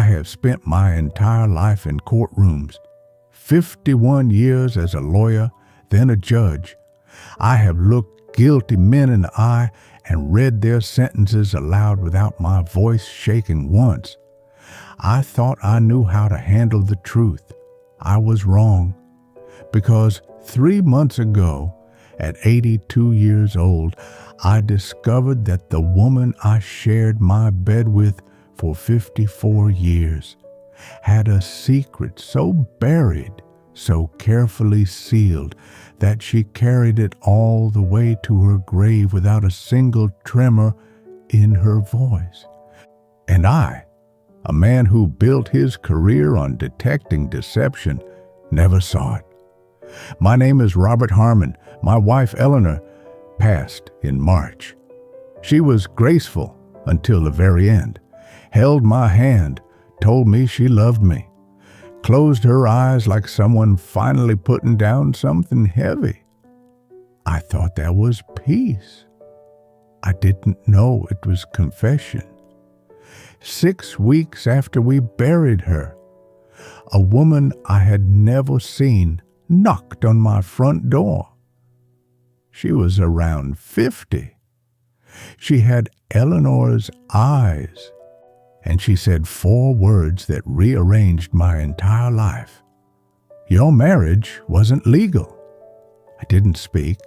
have spent my entire life in courtrooms, 51 years as a lawyer, then a judge. I have looked guilty men in the eye and read their sentences aloud without my voice shaking once. I thought I knew how to handle the truth. I was wrong, because 3 months ago, at 82 years old, I discovered that the woman I shared my bed with for 54 years had a secret so buried, so carefully sealed, that she carried it all the way to her grave without a single tremor in her voice. And I, a man who built his career on detecting deception, never saw it. My name is Robert Harmon. My wife, Eleanor, passed in March. She was graceful until the very end, held my hand, told me she loved me, closed her eyes like someone finally putting down something heavy. I thought that was peace. I didn't know it was confession. 6 weeks after we buried her, a woman I had never seen knocked on my front door. She was around 50. She had Eleanor's eyes, and she said 4 words that rearranged my entire life. Your marriage wasn't legal. I didn't speak.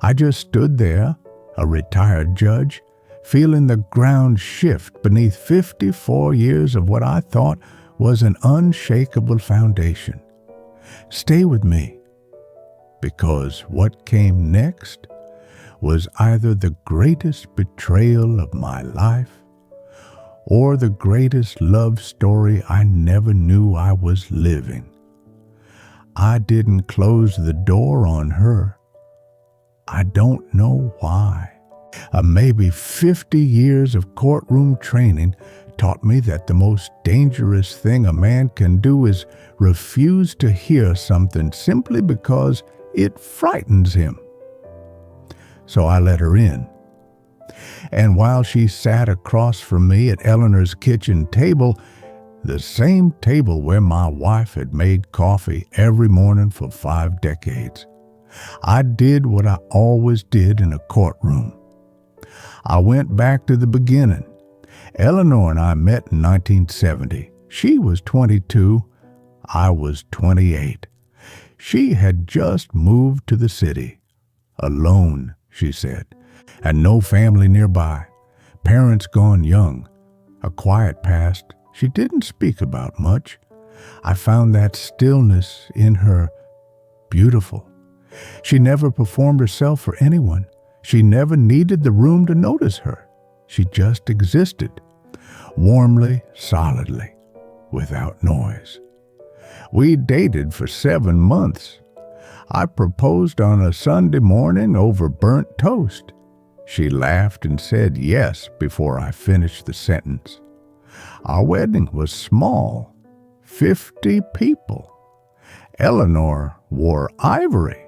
I just stood there, a retired judge, feeling the ground shift beneath 54 years of what I thought was an unshakable foundation. Stay with me, because what came next was either the greatest betrayal of my life or the greatest love story I never knew I was living. I didn't close the door on her. I don't know why. Maybe 50 years of courtroom training taught me that the most dangerous thing a man can do is refuse to hear something simply because it frightens him. So I let her in. And while she sat across from me at Eleanor's kitchen table, the same table where my wife had made coffee every morning for 5 decades, I did what I always did in a courtroom. I went back to the beginning. Eleanor and I met in 1970. She was 22. I was 28. She had just moved to the city. Alone, she said, and no family nearby. Parents gone young. A quiet past she didn't speak about much. I found that stillness in her beautiful. She never performed herself for anyone. She never needed the room to notice her. She just existed, warmly, solidly, without noise. We dated for 7 months. I proposed on a Sunday morning over burnt toast. She laughed and said yes before I finished the sentence. Our wedding was small, 50 people. Eleanor wore ivory.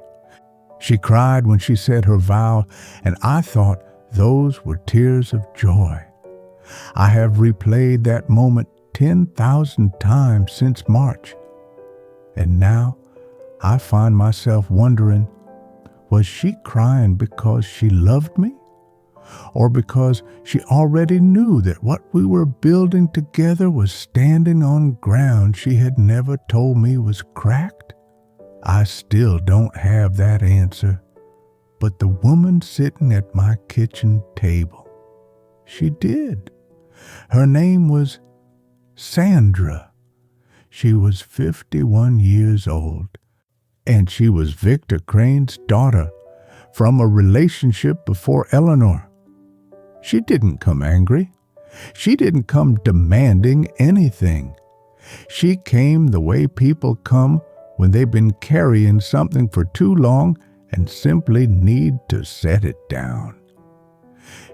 She cried when she said her vow, and I thought those were tears of joy. I have replayed that moment 10,000 times since March. And now I find myself wondering, was she crying because she loved me? Or because she already knew that what we were building together was standing on ground she had never told me was cracked? I still don't have that answer, but the woman sitting at my kitchen table, she did. Her name was Sandra. She was 51 years old, and she was Victor Crane's daughter from a relationship before Eleanor. She didn't come angry. She didn't come demanding anything. She came the way people come when they've been carrying something for too long and simply need to set it down.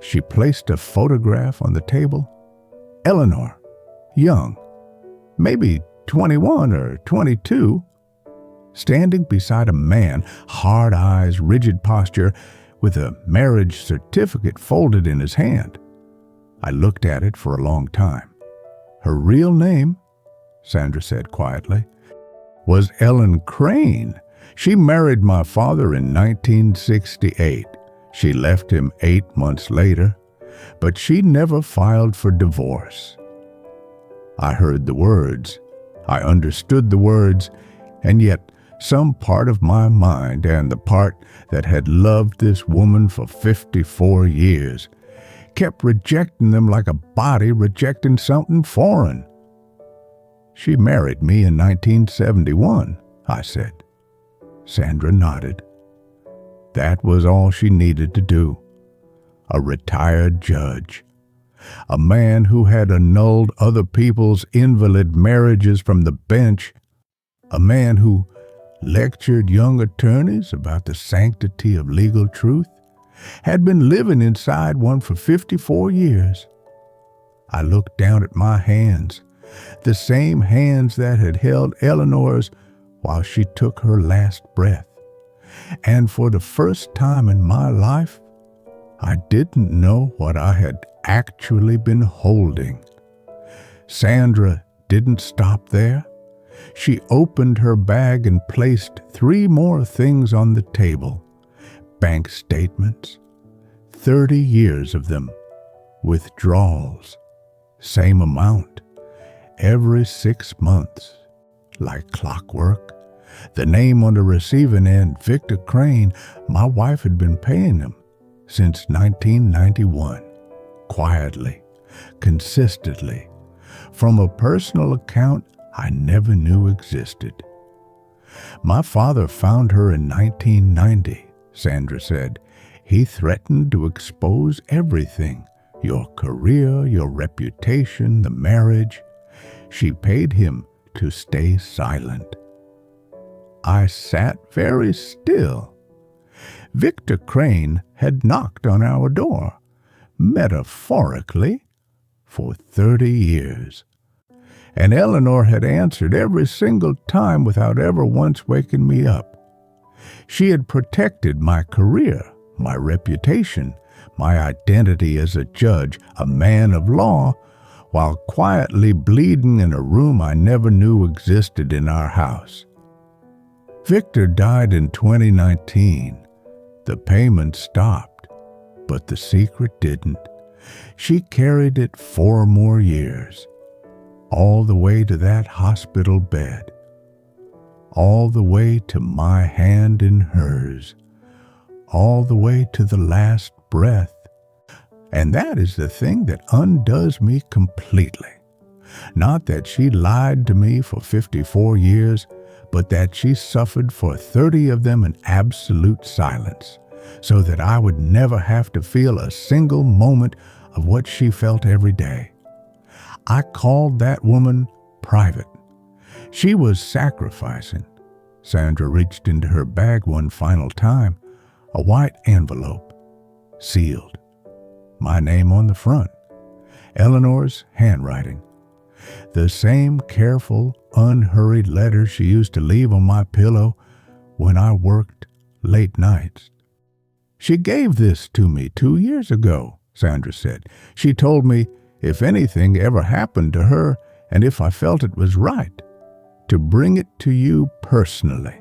She placed a photograph on the table. Eleanor, young, maybe 21 or 22, standing beside a man, hard eyes, rigid posture, with a marriage certificate folded in his hand. I looked at it for a long time. Her real name, Sandra said quietly, was Ellen Crane. She married my father in 1968. She left him 8 months later, but she never filed for divorce. I heard the words. I understood the words, and yet some part of my mind, and the part that had loved this woman for 54 years, kept rejecting them like a body rejecting something foreign. She married me in 1971, I said. Sandra nodded. That was all she needed to do. A retired judge. A man who had annulled other people's invalid marriages from the bench. A man who lectured young attorneys about the sanctity of legal truth. Had been living inside one for 54 years. I looked down at my hands, the same hands that had held Eleanor's while she took her last breath. And for the first time in my life, I didn't know what I had actually been holding. Sandra didn't stop there. She opened her bag and placed 3 more things on the table. Bank statements, 30 years of them, withdrawals, same amount, every 6 months, like clockwork. The name on the receiving end, Victor Crane, my wife had been paying him since 1991, quietly, consistently, from a personal account I never knew existed. My father found her in 1990, Sandra said. He threatened to expose everything, your career, your reputation, the marriage. She paid him to stay silent. I sat very still. Victor Crane had knocked on our door, metaphorically, for 30 years. And Eleanor had answered every single time without ever once waking me up. She had protected my career, my reputation, my identity as a judge, a man of law, while quietly bleeding in a room I never knew existed in our house. Victor died in 2019. The payment stopped, but the secret didn't. She carried it 4 more years, all the way to that hospital bed, all the way to my hand in hers, all the way to the last breath. And that is the thing that undoes me completely. Not that she lied to me for 54 years, but that she suffered for 30 of them in absolute silence, so that I would never have to feel a single moment of what she felt every day. I called that woman private. She was sacrificing. Sandra reached into her bag one final time, a white envelope, sealed. My name on the front, Eleanor's handwriting. The same careful, unhurried letter she used to leave on my pillow when I worked late nights. She gave this to me 2 years ago, Sandra said. She told me if anything ever happened to her and if I felt it was right, to bring it to you personally.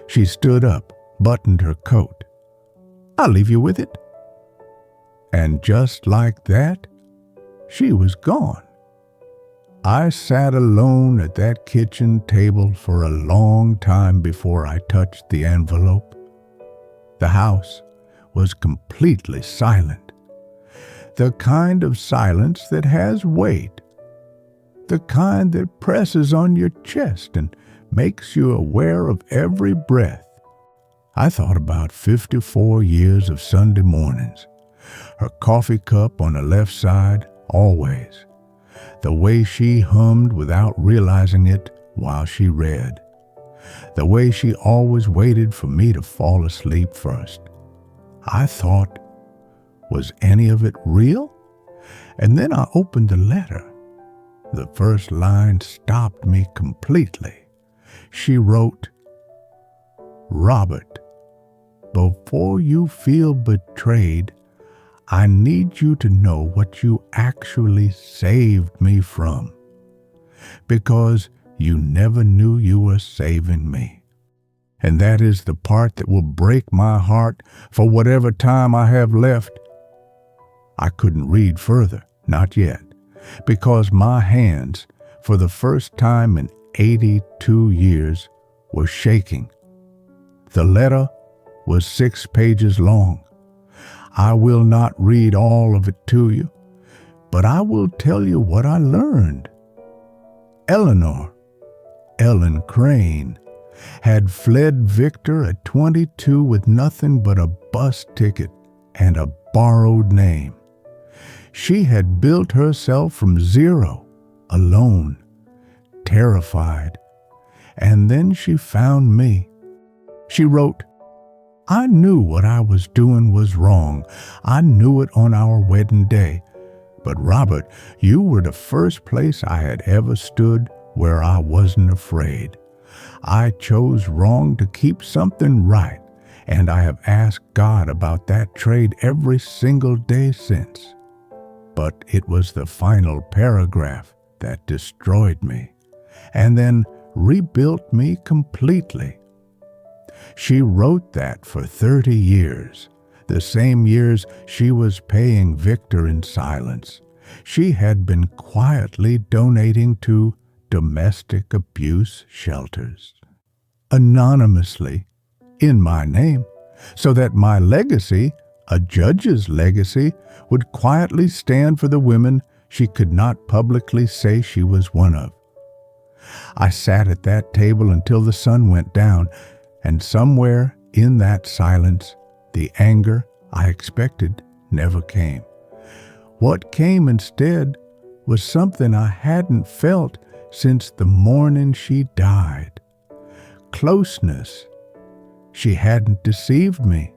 She stood up, buttoned her coat. I'll leave you with it. And just like that, she was gone. I sat alone at that kitchen table for a long time before I touched the envelope. The house was completely silent. The kind of silence that has weight. The kind that presses on your chest and makes you aware of every breath. I thought about 54 years of Sunday mornings. Her coffee cup on the left side, always. The way she hummed without realizing it while she read. The way she always waited for me to fall asleep first. I thought, was any of it real? And then I opened the letter. The first line stopped me completely. She wrote, Robert, before you feel betrayed, I need you to know what you actually saved me from, because you never knew you were saving me. And that is the part that will break my heart for whatever time I have left. I couldn't read further, not yet, because my hands, for the first time in 82 years, were shaking. The letter was 6 pages long. I will not read all of it to you, but I will tell you what I learned. Eleanor, Ellen Crane, had fled Victor at 22 with nothing but a bus ticket and a borrowed name. She had built herself from zero, alone, terrified, and then she found me. She wrote, I knew what I was doing was wrong. I knew it on our wedding day. But Robert, you were the first place I had ever stood where I wasn't afraid. I chose wrong to keep something right, and I have asked God about that trade every single day since. But it was the final paragraph that destroyed me, and then rebuilt me completely. She wrote that for 30 years, the same years she was paying Victor in silence. She had been quietly donating to domestic abuse shelters, anonymously, in my name, so that my legacy, a judge's legacy, would quietly stand for the women she could not publicly say she was one of. I sat at that table until the sun went down, and somewhere in that silence, the anger I expected never came. What came instead was something I hadn't felt since the morning she died. Closeness. She hadn't deceived me.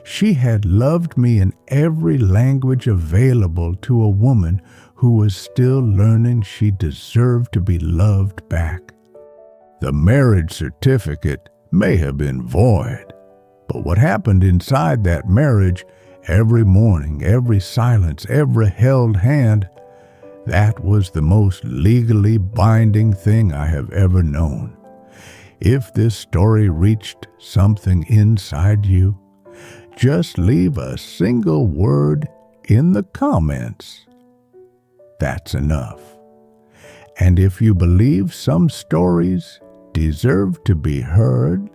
She had loved me in every language available to a woman who was still learning she deserved to be loved back. The marriage certificate may have been void, but what happened inside that marriage, every morning, every silence, every held hand, that was the most legally binding thing I have ever known. If this story reached something inside you, just leave a single word in the comments. That's enough. And if you believe some stories deserve to be heard,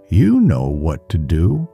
you know what to do.